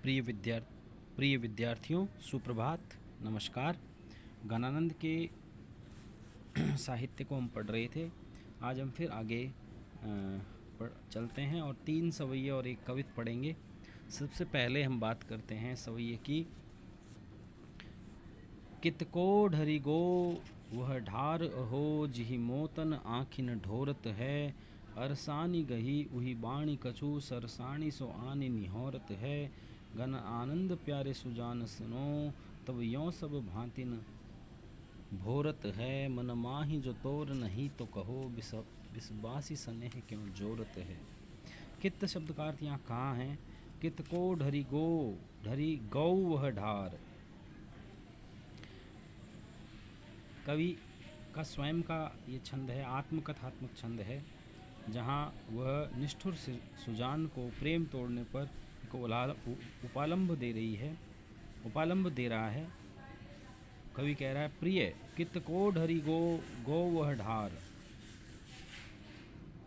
प्रिय विद्यार्थियों, सुप्रभात, नमस्कार। गणानंद के साहित्य को हम पढ़ रहे थे। आज हम फिर आगे चलते हैं और 3 सवैये और एक कवित पढ़ेंगे। सबसे पहले हम बात करते हैं सवैये की। कितको ढरी गो वह ढार अहो, जिहि मोतन आँखिन ढोरत है। अरसानी गही उही बाणी कछु, सरसाणी सो आनी निहोरत है। गन आनंद प्यारे सुजान सुनो, तब यों सब भांतिन भोरत है। मन माही जो तोर नहीं तो कहो, बिसबासी स्नेह क्यों जोरत है। कित शब्द का अर्थ यहाँ कहाँ है? कित को ढरी गौ वह ढार। कवि का स्वयं का ये छंद है, आत्मकथात्मक छंद है, जहाँ वह निष्ठुर सुजान को प्रेम तोड़ने पर उपालंब दे रहा है। कवि कह रहा है, प्रिय कित को ढरी गो वह ढार,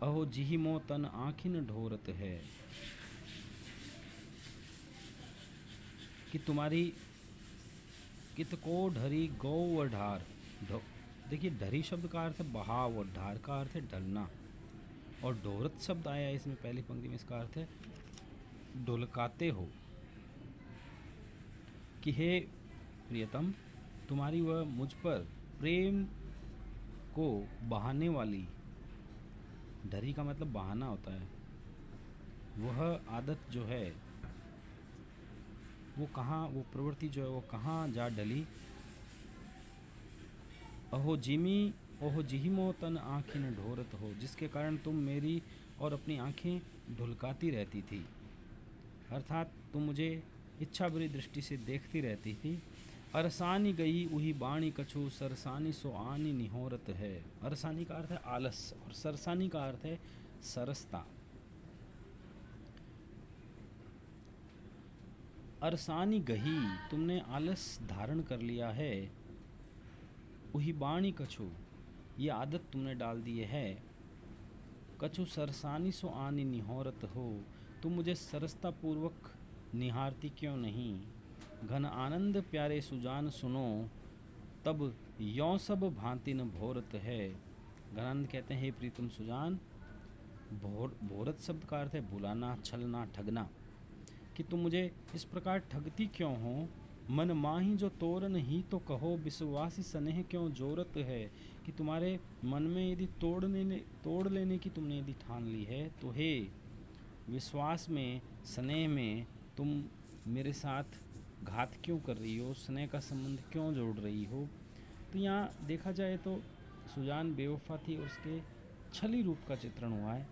अहो जिहि मो तन आँखिन ढोरत है। कि तुम्हारी कित को ढरी गौ व ढार। देखिए, ढरी शब्द का अर्थ है बहाव और ढार का अर्थ है ढलना, और ढोरत शब्द आया है इसमें पहली पंक्ति में, इसका अर्थ है ढुलकाते हो। कि हे प्रियतम, तुम्हारी वह मुझ पर प्रेम को बहाने वाली, ढरी का मतलब बहाना होता है, वह आदत जो है वो प्रवृत्ति जो है वो कहाँ जा डली। अहो जिहिमो तन आँखिन ढोरत हो, जिसके कारण तुम मेरी और अपनी आँखें ढुलकाती रहती थी, अर्थात तुम मुझे इच्छा भरी दृष्टि से देखती रहती थी। अरसानी गई उही बाणी कछु, सरसानी सो आनी निहोरत है। अरसानी का अर्थ है आलस और सरसानी का अर्थ है सरसता। अरसानी गही, तुमने आलस धारण कर लिया है। उही बाणी कछु, ये आदत तुमने डाल दी है। कछु सरसानी सो आनी निहोरत हो, तुम मुझे सरसता पूर्वक निहारती क्यों नहीं। घन आनंद प्यारे सुजान सुनो, तब यों सब भांति न भोरत है। घनानंद कहते हैं, हे प्रीतम सुजान, भोरत शब्द का अर्थ है भुलाना, छलना, ठगना। कि तुम मुझे इस प्रकार ठगती क्यों हो। मन माही जो तोरन ही तो कहो, विश्वासी स्नेह क्यों जोरत है। कि तुम्हारे मन में यदि तोड़ लेने की तुमने यदि ठान ली है, तो हे विश्वास में, स्नेह में तुम मेरे साथ घात क्यों कर रही हो, स्नेह का संबंध क्यों जोड़ रही हो। तो यहाँ देखा जाए तो सुजान बेवफा थी और उसके छली रूप का चित्रण हुआ है,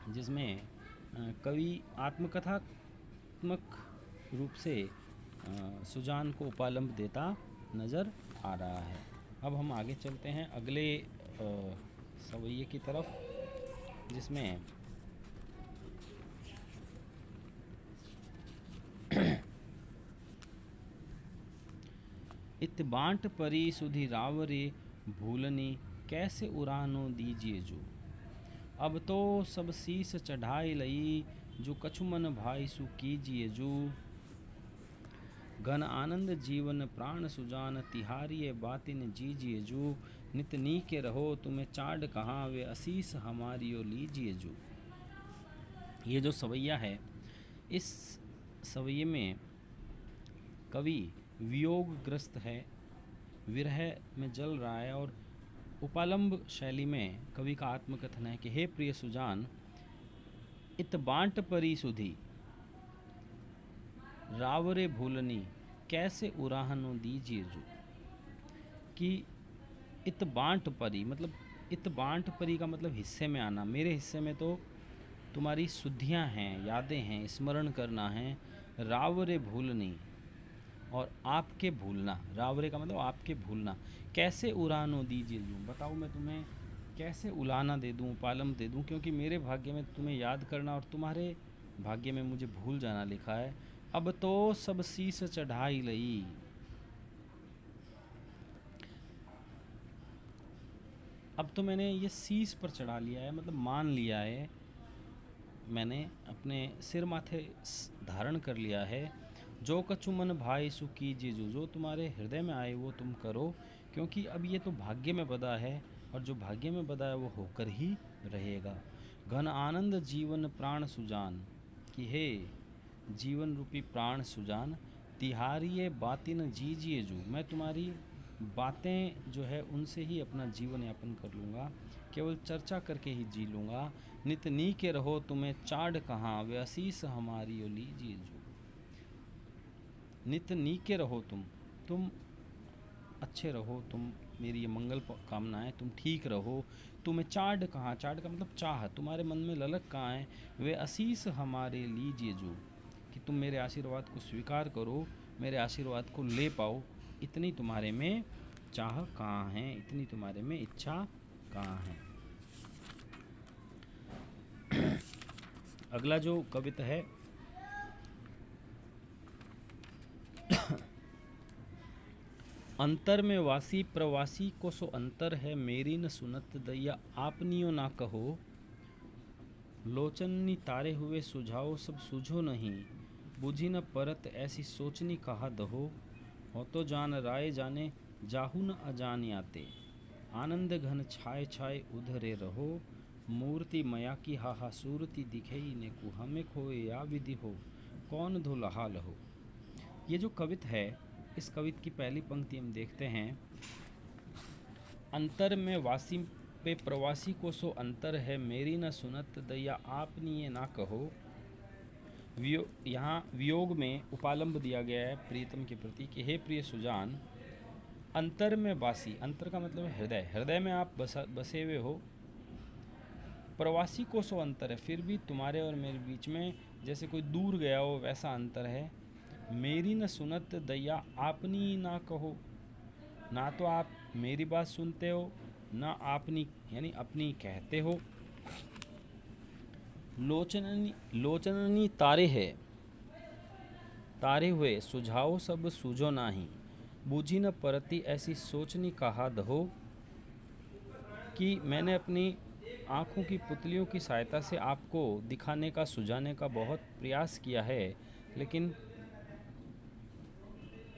जिसमें कवि आत्मकथात्मक रूप से सुजान को उपालंब देता नज़र आ रहा है। अब हम आगे चलते हैं अगले सवैये की तरफ, जिसमें इत बांट परी सुधि रावरे भूलनी, कैसे उरानो दीजिए जो। अब तो सब शीस चढ़ाई लई, जो कछु मन भाई सु कीजिए जो। घन आनंद जीवन प्राण सुजान, तिहारिये बातिन जीजिए जो। नित नीके रहो तुम्हें चाड कहाँ, वे असीस हमारियो लीजिए जो। ये जो सवैया है, इस सवैये में कवि वियोगग्रस्त है, विरह में जल रहा है, और उपालंब शैली में कवि का आत्मकथन है कि हे प्रिय सुजान, इत बांट परी सुधी रावरे भूलनी, कैसे उराहनो दीजिए जो। कि इत बांट परी, मतलब इत बांट परी का मतलब हिस्से में आना। मेरे हिस्से में तो तुम्हारी सुधियाँ हैं, यादें हैं, स्मरण करना है। रावरे भूलनी, और आपके भूलना। रावरे का मतलब आपके भूलना। कैसे उड़ानो दीजिए जो, बताओ मैं तुम्हें कैसे उलाना दे दूँ, उपालम दे दूँ, क्योंकि मेरे भाग्य में तुम्हें याद करना और तुम्हारे भाग्य में मुझे भूल जाना लिखा है। अब तो सब शीस चढ़ाई लई, अब तो मैंने ये शीस पर चढ़ा लिया है, मतलब मान लिया है, मैंने अपने सिर माथे धारण कर लिया है। जो कछु मन भाई सु कीजिए जो तुम्हारे हृदय में आए वो तुम करो, क्योंकि अब ये तो भाग्य में बधा है, और जो भाग्य में बधा है वो होकर ही रहेगा। घन आनंद जीवन प्राण सुजान, कि हे जीवन रूपी प्राण सुजान, तिहारिये बातिन जीजिए जो, मैं तुम्हारी बातें जो है उनसे ही अपना जीवन यापन कर लूँगा, केवल चर्चा करके ही जी लूँगा। नित नीके रहो तुम्हें चाड़ कहाँ, वे असीस हमारी ओ लीजिए जो। नित नीके रहो तुम अच्छे रहो, तुम मेरी ये मंगल कामना है, तुम ठीक रहो। तुम्हें चाड़ कहाँ, चाड़ का मतलब चाह, तुम्हारे मन में ललक कहाँ है। वे असीस हमारे लीजिए जो, कि तुम मेरे आशीर्वाद को स्वीकार करो, मेरे आशीर्वाद को ले पाओ, इतनी तुम्हारे में चाह कहाँ है, इतनी तुम्हारे में इच्छा कहाँ है। अगला जो कविता है, अंतर में वासी प्रवासी को सो अंतर है, मेरी न सुनत दैया आपनियो ना कहो। लोचनी तारे हुए सुझाओ सब सूझो नहीं, बुझी न परत ऐसी सोचनी कहा दहो। हो तो जान राय जाने जाहु न अजान आते, आनंद घन छाए छाए उधरे रहो। मूर्ति मया की हाहा सूरति दिखेई ने को, हमें खोए या विधि हो कौन धो लहा लहो। ये जो कवित है, इस कवित की पहली पंक्ति हम देखते हैं, अंतर में वासी पे प्रवासी को सो अंतर है, मेरी न सुनत दैया आपनी ये ना कहो। यहाँ वियोग में उपालंब दिया गया है प्रीतम के प्रति कि हे प्रिय सुजान, अंतर में वासी, अंतर का मतलब है हृदय, हृदय में आप बसे हुए हो। प्रवासी को सो अंतर है, फिर भी तुम्हारे और मेरे बीच में जैसे कोई दूर गया हो वैसा अंतर है। मेरी न सुनत दैया आपनी ना कहो, ना तो आप मेरी बात सुनते हो, ना आपनी यानी अपनी कहते हो। लोचननी तारे है, तारे हुए सुझाओ सब सूझो नाही, बूझी न परती ऐसी सोचनी कहा दहो। कि मैंने अपनी आँखों की पुतलियों की सहायता से आपको दिखाने का, सुझाने का बहुत प्रयास किया है, लेकिन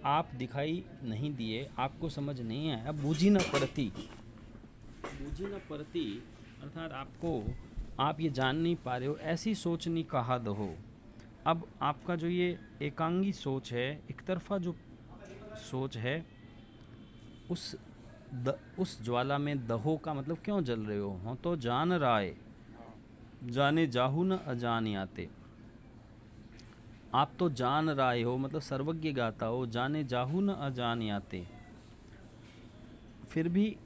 आप दिखाई नहीं दिए, आपको समझ नहीं आया। बूझी न पड़ती, बूझी न पड़ती अर्थात आप ये जान नहीं पा रहे हो, ऐसी सोच नहीं कहा दहो। अब आपका जो ये एकांगी सोच है, एक तरफा जो सोच है, उस ज्वाला में दहो का मतलब क्यों जल रहे हो तो जान राय जाने जाहु न अजान आते। आप तो जान राय हो मतलब सर्वज्ञ गाता हो, जाने जाहु न अजान आते, फिर भी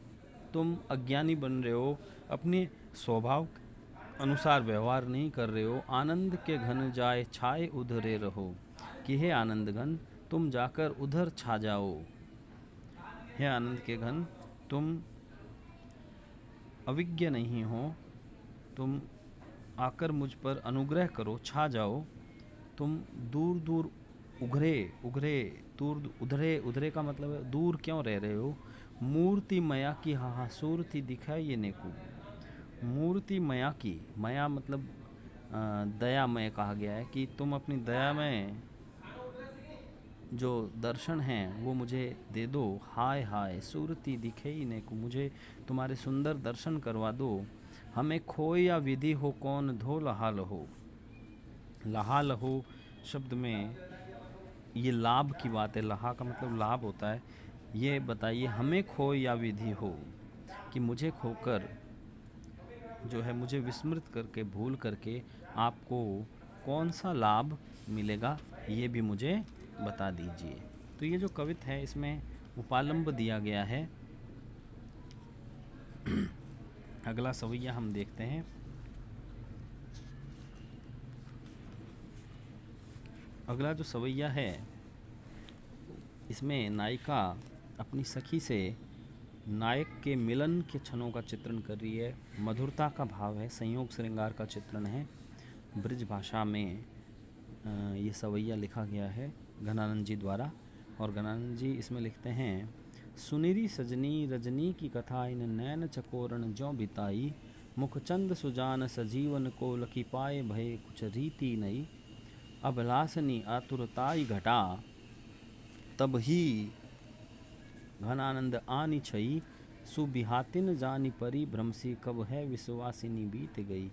तुम अज्ञानी बन रहे हो, अपने स्वभाव अनुसार व्यवहार नहीं कर रहे हो। आनंद के घन जाए छाए उधरे रहो, कि हे आनंद घन तुम जाकर उधर छा जाओ। हे आनंद के घन तुम अविज्ञ नहीं हो, तुम आकर मुझ पर अनुग्रह करो, छा जाओ। तुम दूर दूर उधरे का मतलब है दूर क्यों रह रहे हो। मूर्ति मया की हाहा सूरति दिखाई ये नेकू, मूर्ति मया की, मया मतलब दयामय कहा गया है कि तुम अपनी दयामय जो दर्शन हैं वो मुझे दे दो। हाय हाय सूरति दिखे ही नेकू, मुझे तुम्हारे सुंदर दर्शन करवा दो। हमें खोए या विधि हो कौन धो लहा लहो। लहा लहो शब्द में ये लाभ की बात है, लहा का मतलब लाभ होता है। ये बताइए हमें खो या विधि हो, कि मुझे खोकर जो है मुझे विस्मृत करके भूल करके आपको कौन सा लाभ मिलेगा, ये भी मुझे बता दीजिए। तो ये जो कवित है इसमें उपालंब दिया गया है। अगला सवैया हम देखते हैं। अगला जो सवैया है इसमें नायिका अपनी सखी से नायक के मिलन के क्षणों का चित्रण कर रही है। मधुरता का भाव है, संयोग श्रृंगार का चित्रण है। ब्रज भाषा में ये सवैया लिखा गया है घनानंद जी द्वारा, और घनानंद जी इसमें लिखते हैं, सुनिरी सजनी रजनी की कथा इन नैन चकोरण ज्यों बिताई, मुखचंद सुजान सजीवन को लखी पाए भय कुछ रीति नहीं। अभिलाषनी आतुरताई घटा तब ही घन आनंद आनी छई। सुबिहातिन जानी परी भ्रमसी कब है विश्वासिनी बीत गई।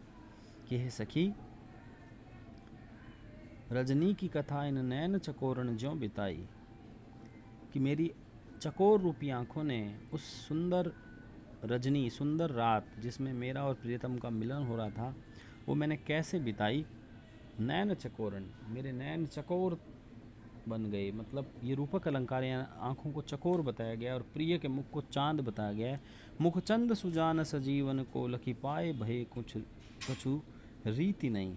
कि हे सखी, रजनी की कथा इन नैन चकोरण ज्यों बिताई, कि मेरी चकोर रूपी आंखों ने उस सुंदर रजनी, सुंदर रात जिसमें मेरा और प्रियतम का मिलन हो रहा था, वो मैंने कैसे बिताई। नैन चकोरण, मेरे नैन चकोर बन गए, मतलब ये रूपक अलंकार यहाँ आँखों को चकोर बताया गया और प्रिय के मुख को चांद बताया गया है। मुखचंद सुजान सजीवन को लखी पाए भय कुछ कछु रीति नहीं,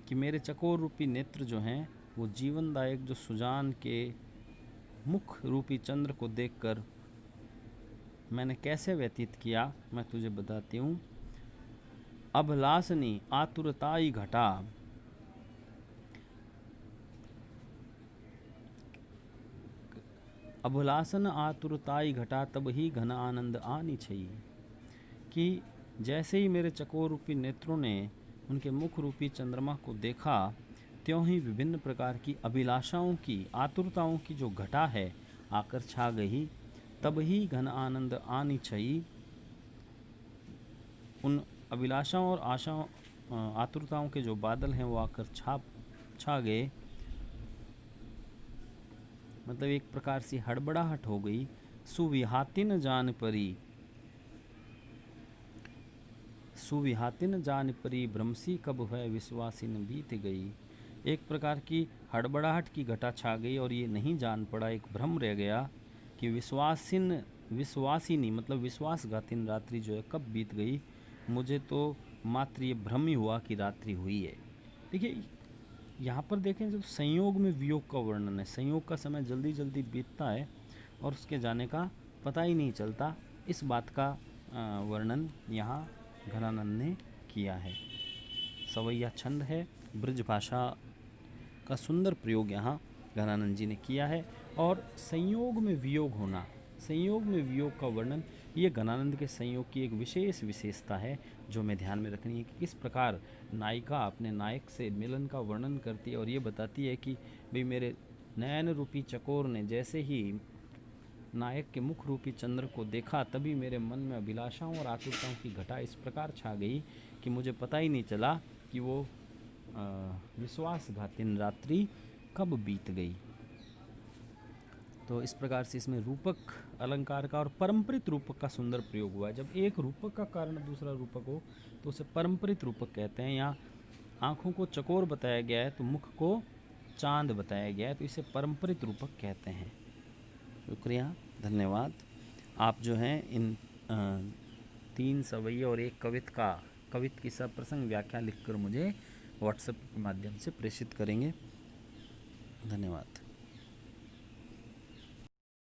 कि मेरे चकोर रूपी नेत्र जो हैं वो जीवनदायक जो सुजान के मुख रूपी चंद्र को देखकर मैंने कैसे व्यतीत किया, मैं तुझे बताती हूँ। अभिलाषनी आतुरताई घटा, अभिलाषन आतुरताई घटा तब ही घन आनंद आनी चाहिए, कि जैसे ही मेरे चकोर रूपी नेत्रों ने उनके मुख रूपी चंद्रमा को देखा, त्यों ही विभिन्न प्रकार की अभिलाषाओं की, आतुरताओं की जो घटा है आकर छा गई। तब ही घन आनंद आनी चाहिए। उन अभिलाषाओं और आशाओं, आतुरताओं के जो बादल हैं वो आकर छा गए, मतलब एक प्रकार से हड़बड़ाहट हो गई। सुविहातिन जान परी, सुविहातिन जान परी भ्रमसी कब है विश्वासिन बीत गई। एक प्रकार की हड़बड़ाहट की घटा छा गई और ये नहीं जान पड़ा, एक भ्रम रह गया कि विश्वासिनी मतलब विश्वासघातिन रात्रि जो है कब बीत गई। मुझे तो मात्र ये भ्रम ही हुआ कि रात्रि हुई है। देखिए यहाँ पर देखें, जब संयोग में वियोग का वर्णन है, संयोग का समय जल्दी जल्दी बीतता है और उसके जाने का पता ही नहीं चलता, इस बात का वर्णन यहाँ घनानंद ने किया है। सवैया छंद है, ब्रज भाषा का सुंदर प्रयोग यहाँ घनानंद जी ने किया है। और संयोग में वियोग होना, संयोग में वियोग का वर्णन, ये घनानंद के संयोग की एक विशेष विशेषता है जो हमें ध्यान में रखनी है, कि किस प्रकार नायिका अपने नायक से मिलन का वर्णन करती है और ये बताती है कि भाई मेरे नयन रूपी चकोर ने जैसे ही नायक के मुख रूपी चंद्र को देखा, तभी मेरे मन में अभिलाषाओं और आतुरताओं की घटा इस प्रकार छा गई कि मुझे पता ही नहीं चला कि वो विश्वासघातिन रात्रि कब बीत गई। तो इस प्रकार से इसमें रूपक अलंकार का और परंपरित रूपक का सुंदर प्रयोग हुआ है। जब एक रूपक का कारण दूसरा रूपक हो तो उसे परंपरित रूपक कहते हैं। यहाँ आँखों को चकोर बताया गया है तो मुख को चांद बताया गया है, तो इसे परंपरित रूपक कहते हैं। शुक्रिया, धन्यवाद। आप जो हैं इन 3 सवैया और 1 कवित की सप्रसंग व्याख्या लिखकर मुझे व्हाट्सएप के माध्यम से प्रेषित करेंगे। धन्यवाद।